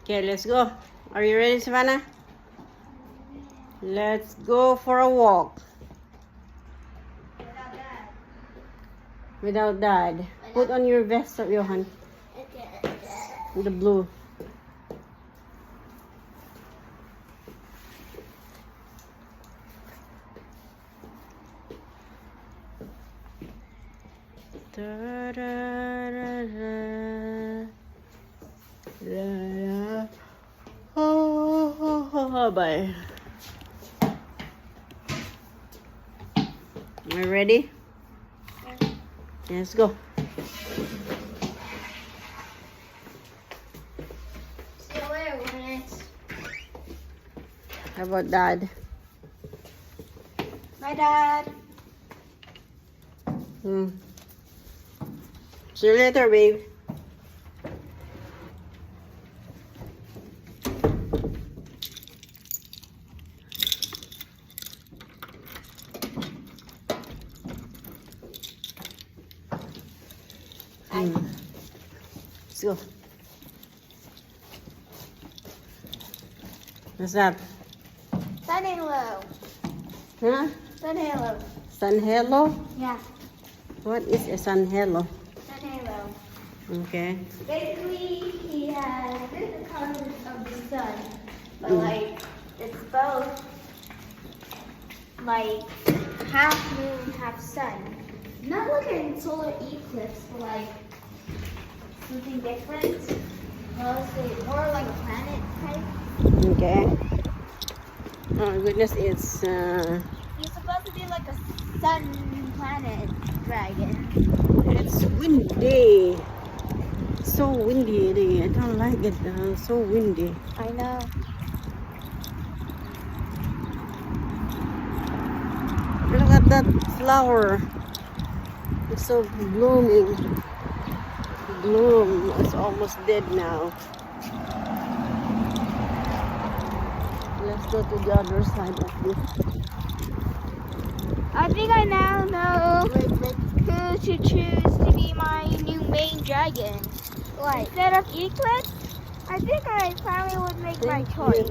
Okay, let's go. Are you ready, Savannah? Let's go for a walk. Without Dad. Put on your vest, Johan. The blue. Da, da, da, da. Da, da. Oh, bye. Are you ready? Let's go. See you later when it's How about Dad? my dad. See you later, babe. Let's go. What's that? Sun halo. Huh? Sun halo. Sun halo? Yeah. What is a sun halo? Sun halo. Okay. Basically, he has different colors of the sun, but like it's both like half moon, half sun. Not like a solar eclipse, but like something different. Well, say more like a planet type. Okay. Oh my goodness, it's He's supposed to be like a sun planet dragon. it's windy. So windy. I don't like it. So windy. I know. Look at that flower. It's so blooming. Bloom. It's almost dead now. Let's go to the other side of this. I think I now know who to choose to be my new main dragon. What? Instead of Eclipse, I think I finally would make my choice.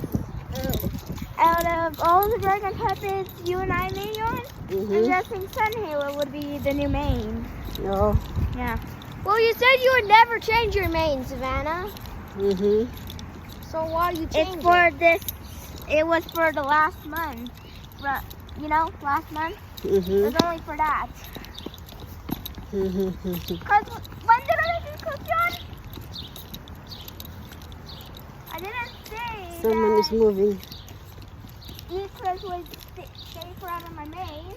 Out of all the dragon puppets you and I made on, I'm guessing Sun Halo would be the new main. No. Yeah. Well, you said you would never change your main, Savannah. So why you change it? For this. It was for the last month. You know, last month. It was only for that. Because when did I do Cookjon? I didn't say Someone is moving. Eclipse would stay forever my main.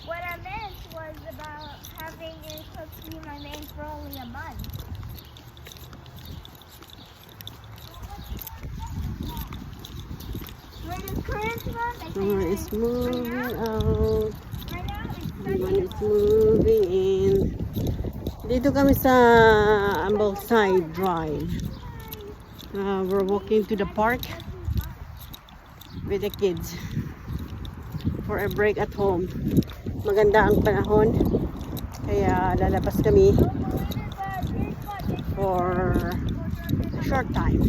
What I meant was about having Eclipse be my main for only a month. When it's current month, I Someone think is moving out. right now it's Someone is moving in. Dito kami sa Ambleside Drive. We're walking to the park with the kids for a break at home. Maganda ang panahon, kaya lalabas kami for a short time.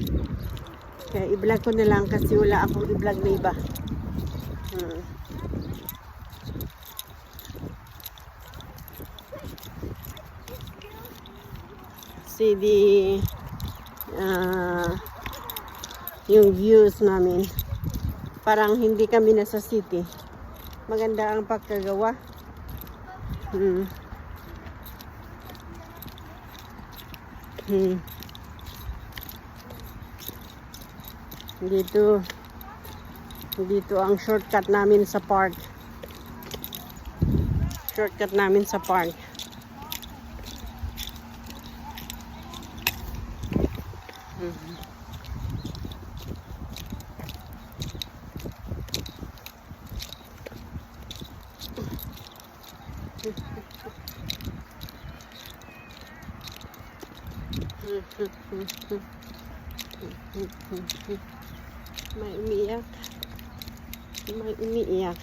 Kaya i-vlog ko na lang kasi wala akong i-vlog na iba. See the yung views namin. Parang hindi kami nasa city. Maganda ang pagkagawa. Dito ang shortcut namin sa park. Shortcut namin sa park. May umiiyak. May umiiyak.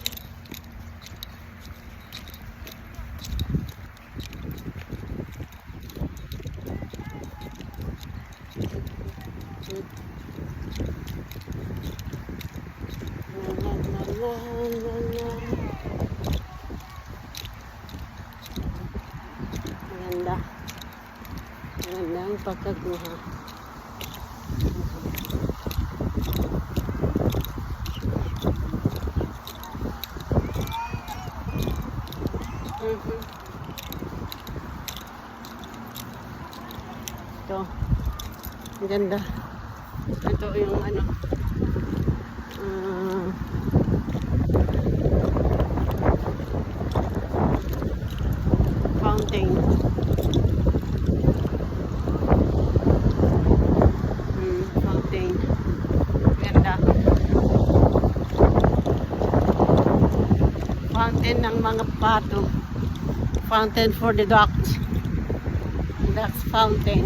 La, la, la, la, la. Maganda. Maganda ang pagkakuha. Ito. Ang ganda. Ito yung ano. Fountain. Fountain. Ganda. Fountain ng mga pato. Fountain for the ducks. Ducks fountain.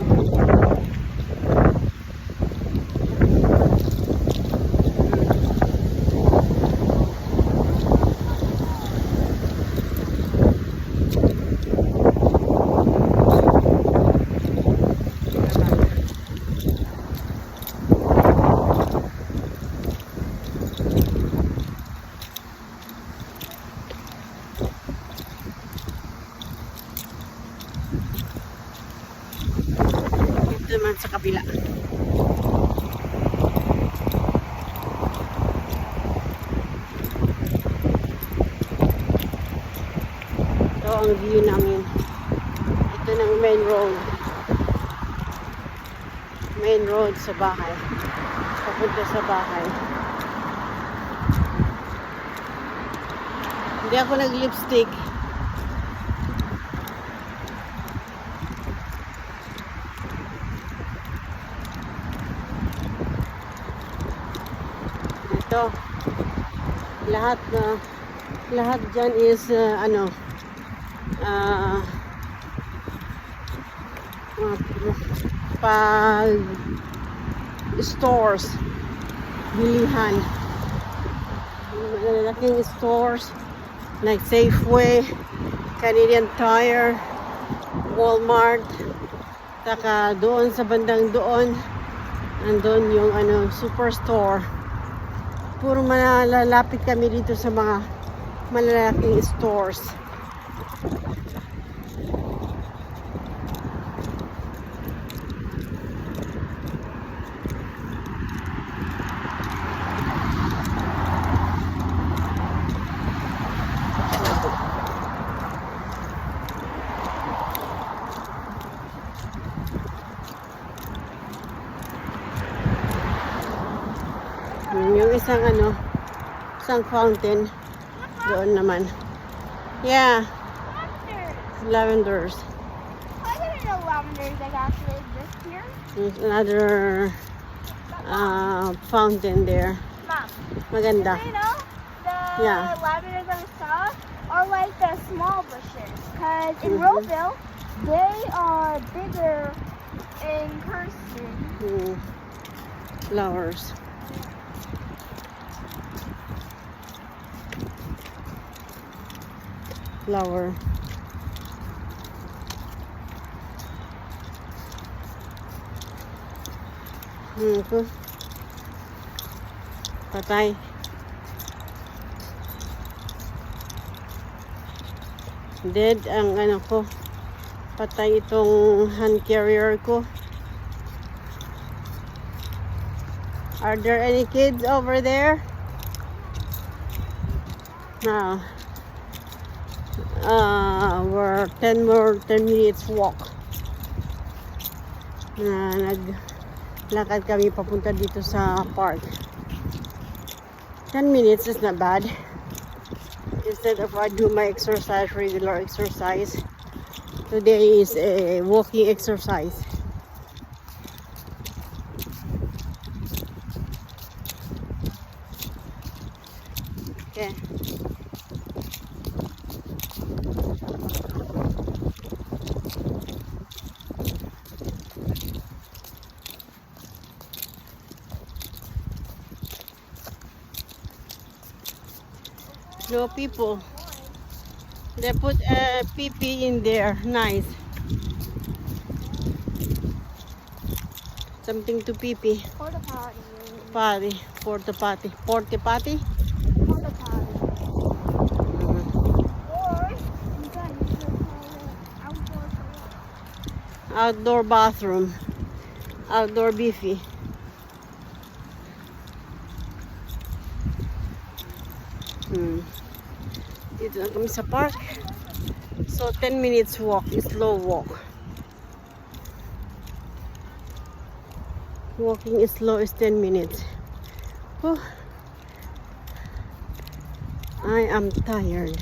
Naman sa kabila. Ito ang view namin. Ito ng main road. Main road sa bahay. Papunta sa bahay. Hindi ako nag-lipstick. Ito, lahat dyan is pag stores, bilihan, malaking stores like Safeway, Canadian Tire, Walmart. Taka doon sa bandang doon, andun yung superstore. Puro malalapit kami dito sa mga malalaking stores. Yung isang fountain doon naman. Yeah. Lavenders. I didn't know lavenders like actually exist here. There's another fountain there. Mom, Maganda. you know the lavenders I saw are like the small bushes. Because in Roseville, they are bigger in person. Flowers. Flower. Patay. Dead ang ko. Patay itong hand carrier ko. Are there any kids over there? No. We're 10 minutes walk. Naglakad kami papunta dito sa park. 10 minutes is not bad. Instead of I do my exercise, regular exercise, today is a walking exercise. Okay. No people. They put a pee in there. Nice. Something to pee. Porta potty. Potty. Porta potty. Porta potty? Porta potty. Or you can use it for outdoor toilet. Outdoor bathroom. Outdoor beefy. Dito na kami sa park. So 10 minutes walk, slow walk. Walking is slow is 10 minutes. Oh, I am tired.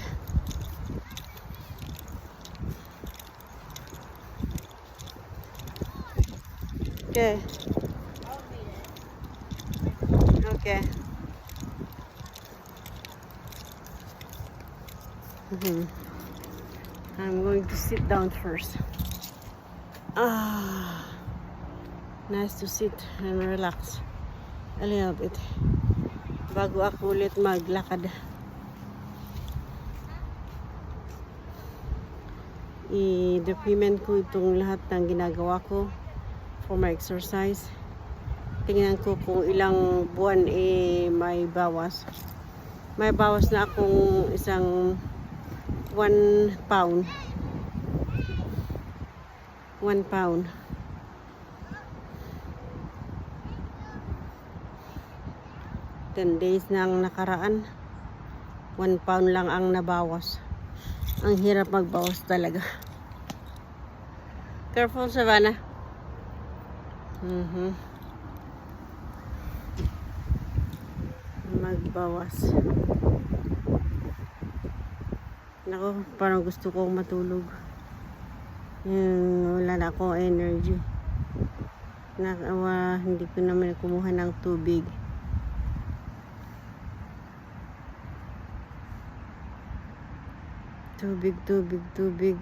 Okay. Okay. I'm going to sit down first. Nice to sit and relax a little bit bago ako ulit maglakad. I-document ko itong lahat ng ginagawa ko for my exercise. Tingnan ko kung ilang buwan may bawas. May bawas na akong isang 1 pound. 1 pound. 10 days na ang nakaraan. 1 pound lang ang nabawas. Ang hirap magbawas talaga. Careful, Savannah. Magbawas. Nako, parang gusto kong matulog. Wala na akong energy. Hindi ko naman kumuha ng tubig. Tubig.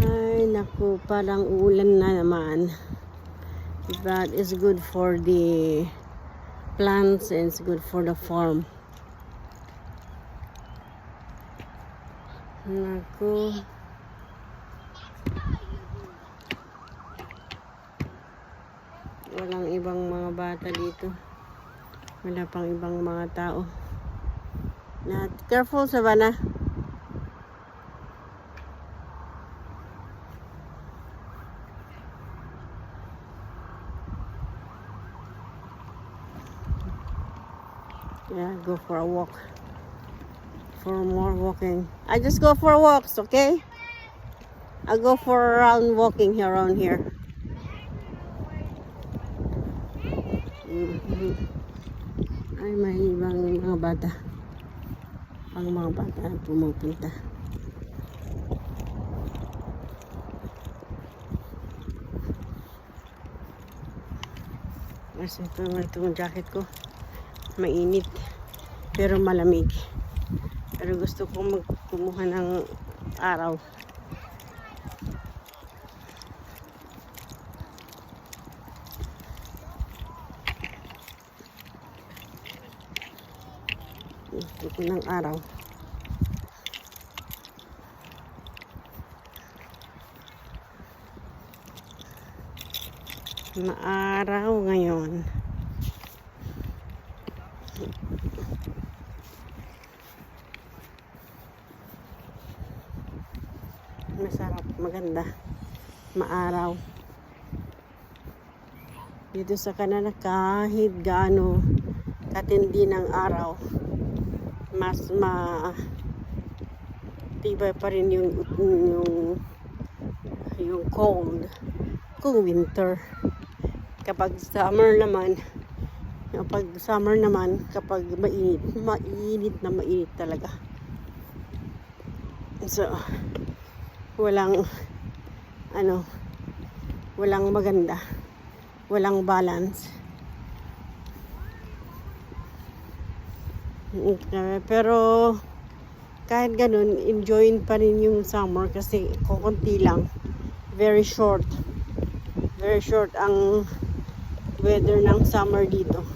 Ay, naku, parang uulan na naman. But it's good for the plants and it's good for the farm. Naku. Walang ibang mga bata dito. Wala pang ibang mga tao. Careful, Savannah. Yeah, go for a walk. For more walking. I just go for walks, okay? I go for a round walking here around here. Ay, may ibang mga bata. Ang mga bata pumupunta. Kasi itong jacket ko. Mainit pero malamig, pero gusto kong magkumuha ng araw. Gusto ko ng araw. Maaraw ngayon. Masarap, maganda, maaraw. Dito sa Canada, kahit gaano katindi ng araw, mas tibay pa rin yung cold kung winter. Kapag summer naman, kapag mainit talaga. So, walang ano, walang maganda, walang balance. Pero kahit ganun, enjoyin pa rin yung summer kasi kukunti lang. Very short ang weather ng summer dito.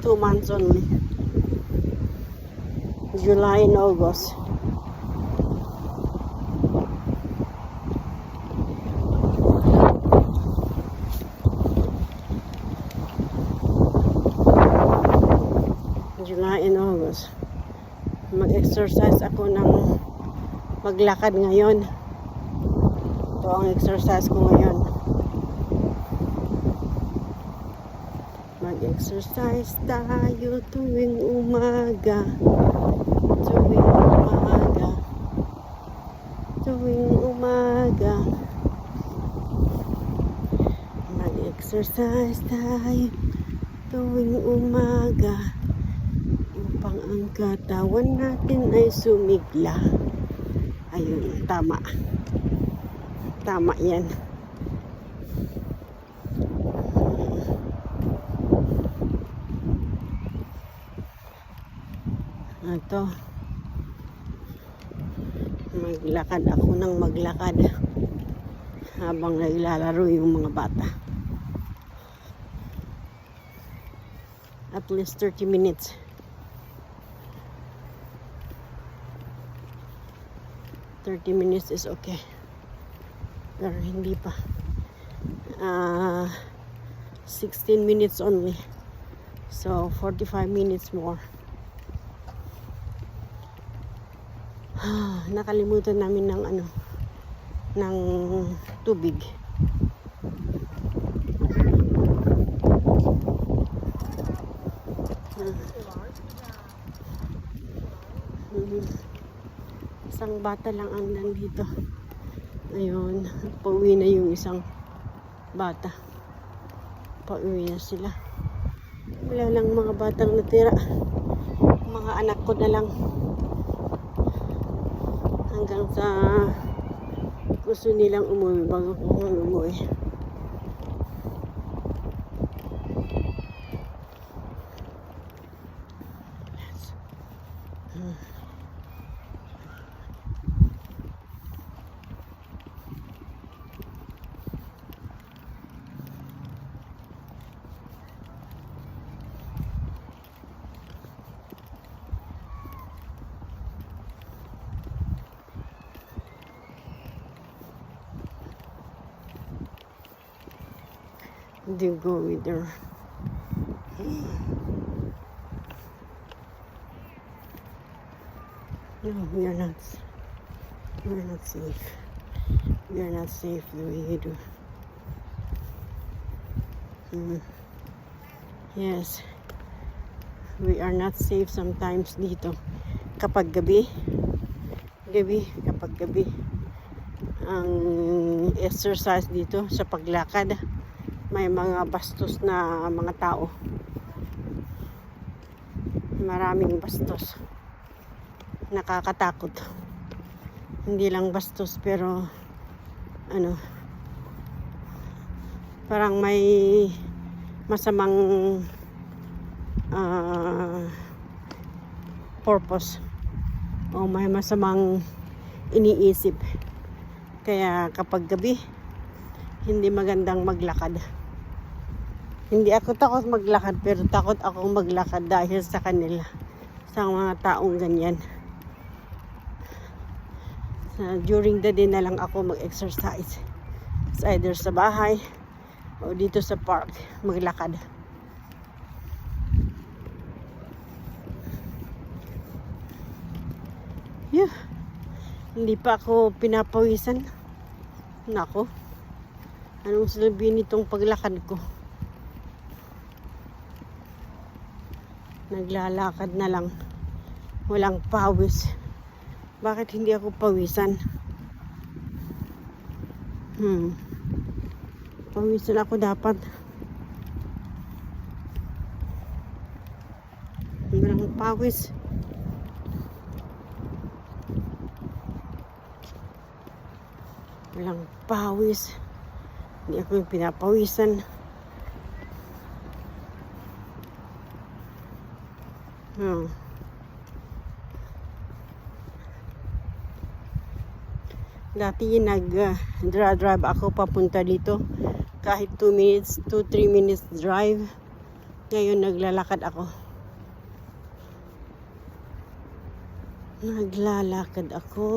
2 months only. July and August. July and August. Mag-exercise ako ng maglakad ngayon. Ito ang exercise ko ngayon. Mag-exercise tayo tuwing umaga. Tuwing umaga. Tuwing umaga. Mag-exercise tayo tuwing umaga. Upang ang katawan natin ay sumigla. Ayun, tama. Tama yan. Ito. Maglakad ako ng maglakad habang naglalaro yung mga bata. At least 30 minutes. 30 minutes is okay. Pero hindi pa. 16 minutes only. So, 45 minutes more. Nakalimutan namin ng ng tubig. Isang bata lang ang nandito. Ayun, pauwi na yung isang bata. Pauwi na sila. Wala lang mga batang natira. Mga anak ko na lang. Hanggang sa gusto nilang umuwi bago ko umuwi. They go with her. No, we are not. We are not safe. We are not safe the way you do. Yes. We are not safe sometimes dito. Kapag gabi, kapag gabi, ang exercise dito sa paglakad, may mga bastos na mga tao. Maraming bastos. Nakakatakot. Hindi lang bastos pero parang may masamang purpose o may masamang iniisip. Kaya kapag gabi, hindi magandang maglakad. Hindi ako takot maglakad, pero takot akong maglakad dahil sa kanila, sa mga taong ganyan. During the day na lang ako mag-exercise. It's either sa bahay o dito sa park, maglakad. Yeah. Hindi pa ako pinapawisan. Nako. Anong silbi nitong paglakad ko? Naglalakad na lang. Walang pawis. Bakit hindi ako pawisan? Pawisan ako dapat. Walang pawis. Walang pawis. Hindi ako yung pinapawisan. Dati nag-drive ako papunta dito. Kahit 2-3 minutes drive. Ngayon naglalakad ako. Naglalakad ako.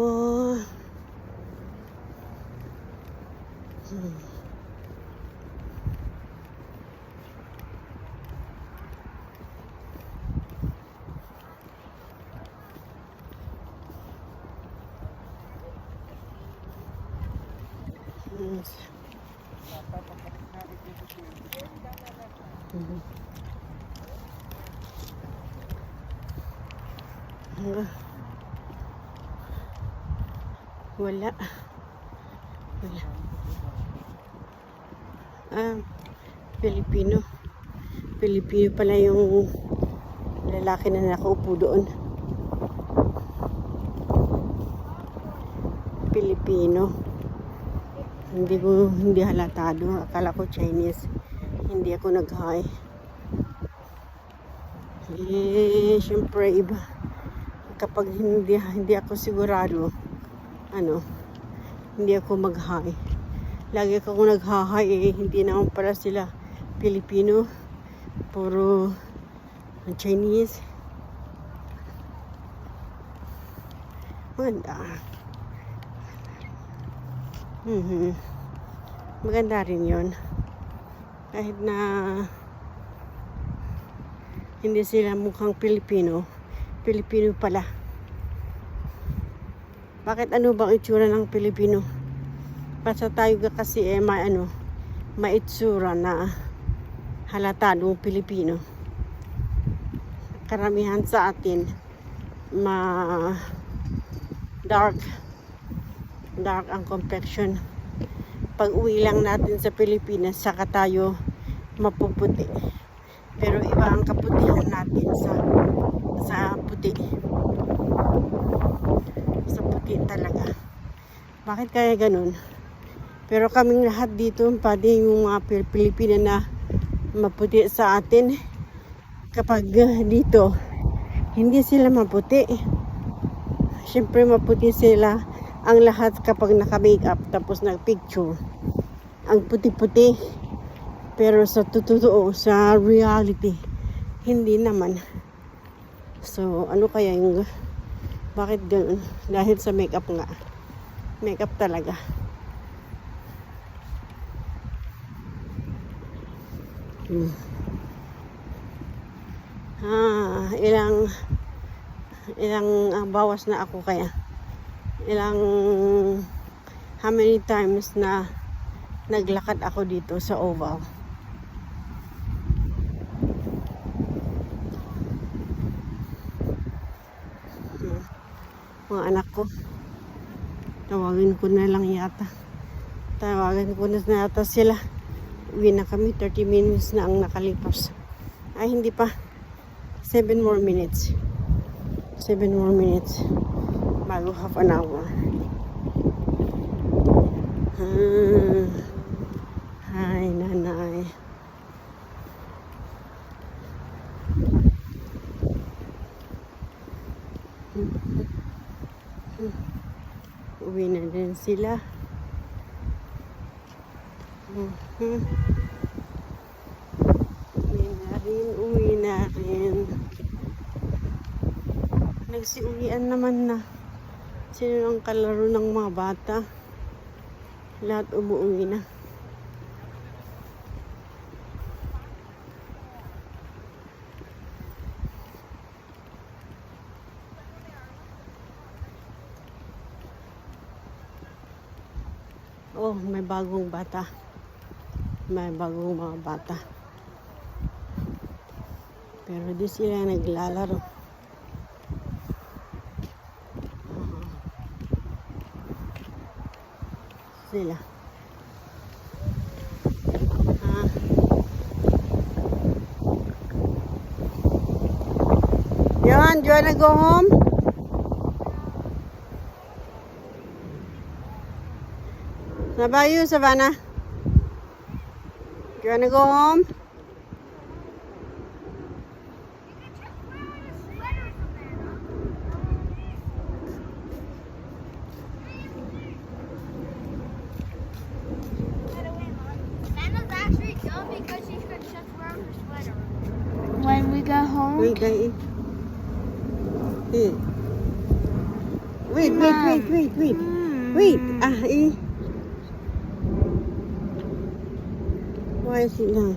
Wala. Pilipino. Pilipino pala yung lalaki na nakaupo doon. Pilipino. Hindi halatado. Akala ko Chinese. Hindi ako nag-hi. Syempre iba. Kapag hindi ako sigurado, hindi ako mag-hi. Lagi ako nag-hi, hindi naman pala sila Pilipino. Puro Chinese. Maganda. Maganda rin yun. Kahit na hindi sila mukhang Pilipino, Pilipino pala. Bakit ano bang itsura ng Pilipino? Basta tayo kasi maitsura na halatadong Pilipino. Karamihan sa atin dark ang complexion. Pag uwi lang natin sa Pilipinas, saka tayo mapuputi. Pero iba ang kaputihan natin sa puti. Sa puti talaga. Bakit kaya ganun? Pero kaming lahat dito, pwede yung mga Pilipina na maputi sa atin. Kapag dito, hindi sila maputi. Siyempre maputi sila ang lahat kapag naka-makeup tapos nag-picture. Ang puti-puti. Pero sa totoo, sa reality, hindi naman. So, ano kaya yung bakit ganun? Dahil sa makeup nga. Makeup talaga. Ilang bawas na ako kaya. How many times na naglakad ako dito sa Oval. Mga anak ko, tawagin ko na yata sila. Uwi na kami, 30 minutes na ang nakalipas. Ay, hindi pa. 7 more minutes. 7 more minutes. Bago half an hour. Hi, nanay. Uwi na din sila. Uwi na rin. Nagsiuwian naman na. Sino ang kalaro ng mga bata? Lahat umuwi na. Oh, may bagong bata. May bagong mga bata. Pero di sila naglalaro. Sila. Johan, do you wanna go home? How about you, Savannah? You wanna go home? Savannah's actually dumb because she's gonna just wear her sweater. When we go home. Wait, wait. Wait. Wait. Why is it not?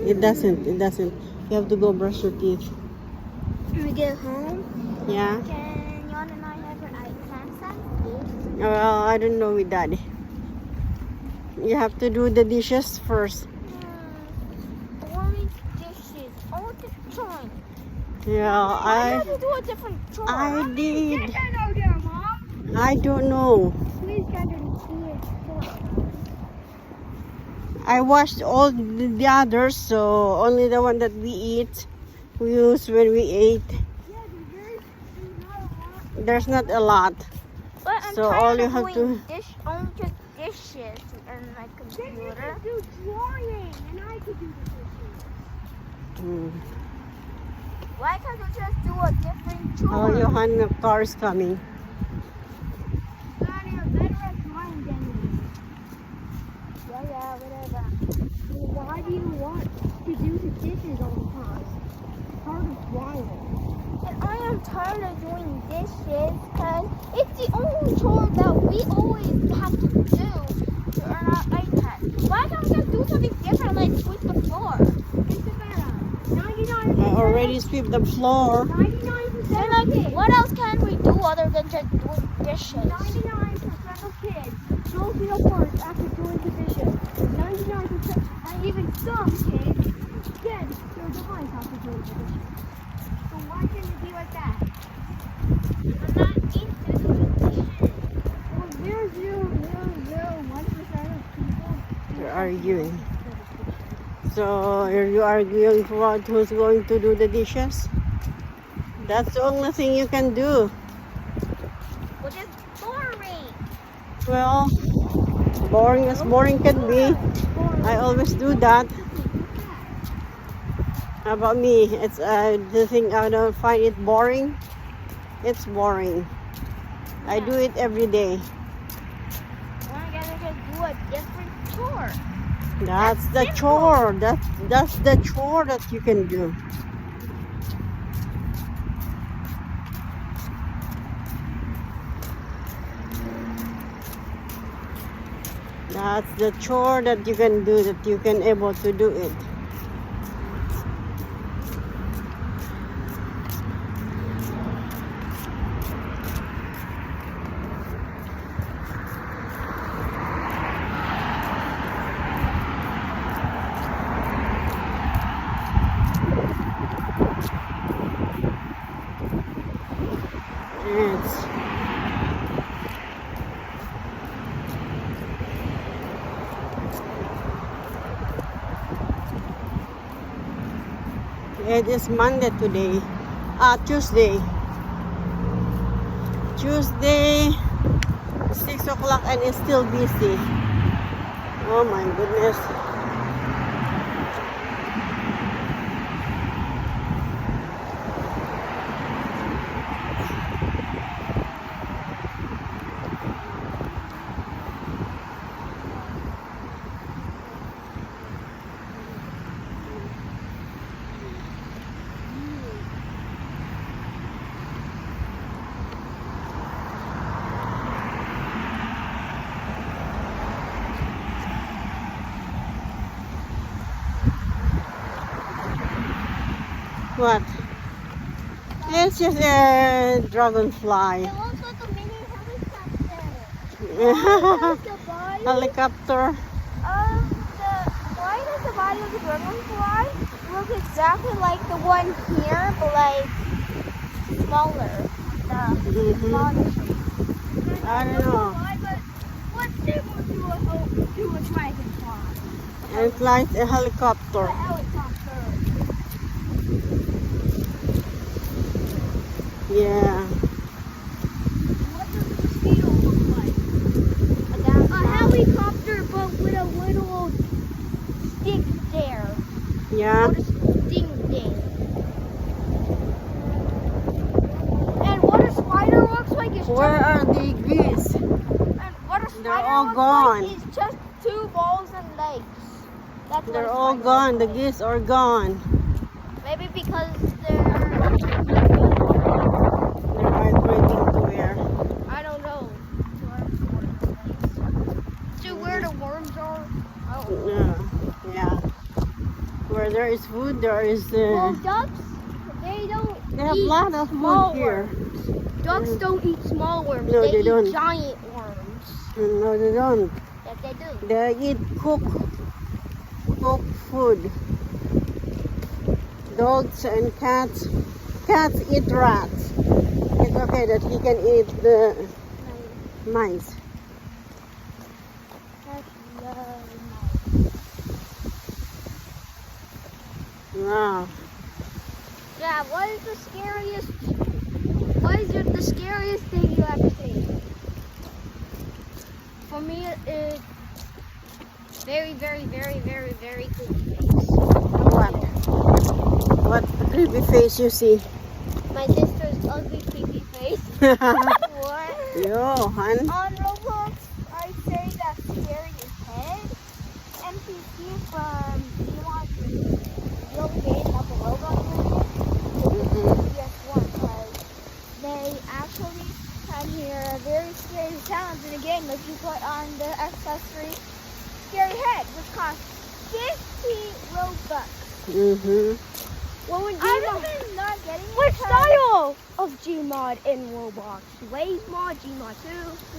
It doesn't. You have to go brush your teeth. When we get home, Yeah. can Yon and I have our plans then? Well, I don't know with Daddy. You have to do the dishes first. Boring dishes all the time. Yeah, I have to do a different chore. I did. Get that out there, Mom. I don't know. Please get it. I washed all the others, so only the one that we eat, we use when we ate. There's not a lot. But I'm So tired all you of have doing only just dishes on my computer. Do drawing, and I could do the dishes. Why can't you just do a different chore? Oh, Johan, the car is coming. Daddy, you're better at drawing than me. Yeah, whatever. Why do you want to do the dishes all the time? Part of drawing. And I am tired of doing dishes because it's the only chore that we always have to do to earn our iPad. Why can't we just do something different like sweep the floor? It's better. 99%. I already swept the floor. 99% of kids. What else can we do other than just doing dishes? 99% of kids don't feel first after doing the dishes. 99%, and even some kids get their device after doing the dishes. So why can't it be like that? I'm not into doing dishes. Well, 0.0001% of people. You're arguing. So, are you arguing for who's going to do the dishes? That's the only thing you can do. Which is boring. Well, boring as boring can be. I always do that. How about me? It's the thing I don't find it boring. It's boring. I do it every day. Why can't I just do a different chore? That's the chore. That's the chore that you can do. That's the chore that you can do, that you can able to do it. It's It is Monday today. Tuesday. Tuesday, 6 o'clock and it's still busy. Oh my goodness. What? It's just a dragonfly. It looks like a mini helicopter. Helicopter. Why does the body of the dragonfly look exactly like the one here, but like smaller? Smaller. I don't know. What's similar to a dragonfly? It's like a helicopter. A helicopter. Yeah. What does the mosquito look like? Where are the geese? And what a They're spider all looks gone. like is just 2 balls and legs. That's what They're a all spider gone. The looks like. geese are gone. Maybe because they're, They're migrating to where? I don't know. To where the worms are. I don't know. Yeah. Where there is food, there is. Well, ducks, they don't They have a eat lot of small food here. worms. Ducks don't eat small worms. No, they eat don't. giant worms. No, they don't. Yes, they do. They eat cooked food. Dogs and cats. Cats eat rats. It's okay that he can eat the mice. Wow. Yeah, what is the scariest? What is the scariest thing you ever seen? For me, it's very, very, very, very, very creepy face. What? What creepy face you see? My sister's ugly creepy face. What? Yo, hun. On Roblox, I'd say that scariest head. NPC from Elon game of the Roblox PS1 because they actually had here very scary sounds in the game that you put on the accessory scary head, which cost 50 Robux. Well, when Gmod not getting it. What style of Gmod in Roblox? Waze mod, Gmod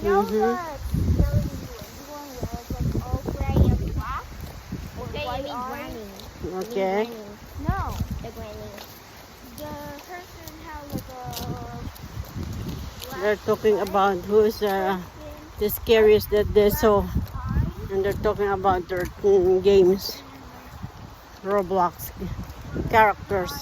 2. No, the scary one where it's like all gray and black. Okay, you mean Granny. Okay. No, the Granny. The person had like a They're talking about who's the scariest that they saw. And they're talking about their games. Roblox characters.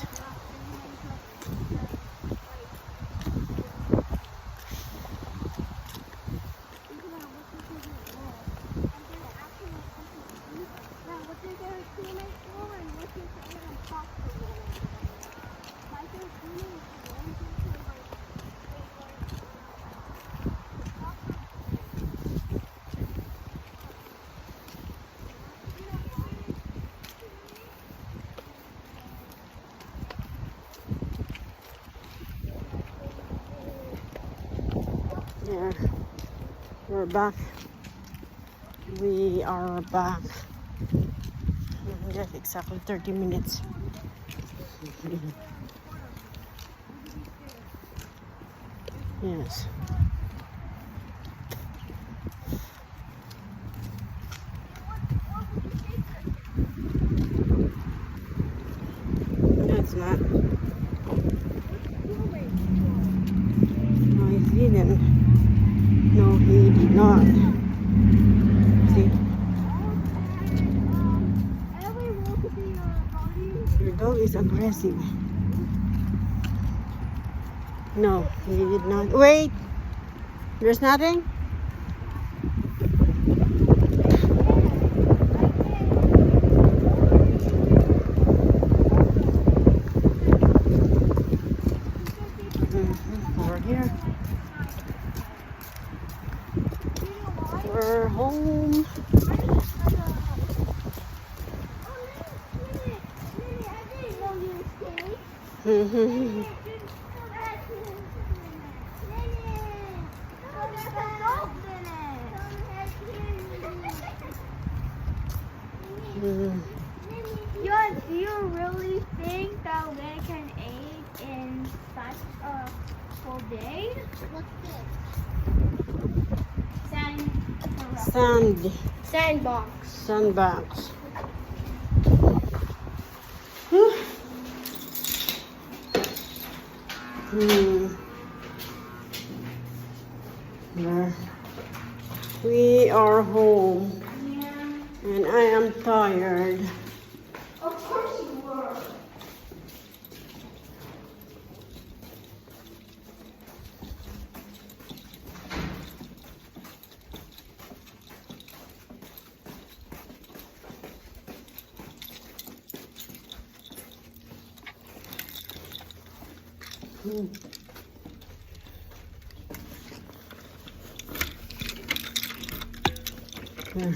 Yeah, we're back. We are back. Just exactly 30 minutes. Yes. No, it's not. No, he didn't. No, he did not. See? Your dog is aggressive. No, he did not. Wait! There's nothing? Over here. We're home. Do you really think that we can eat in such a full day? What's this? Sand. Sandbox. Sandbox. There. We are home. Yeah. And I am tired. Of course you were. Dad's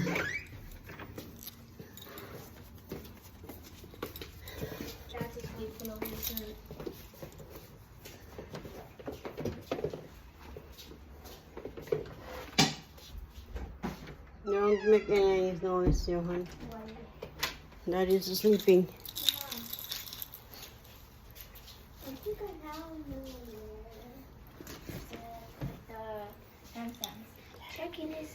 asleep for no reason. Don't make any noise, Johan. Daddy's sleeping. I think I now know where the Samsung. Checking this.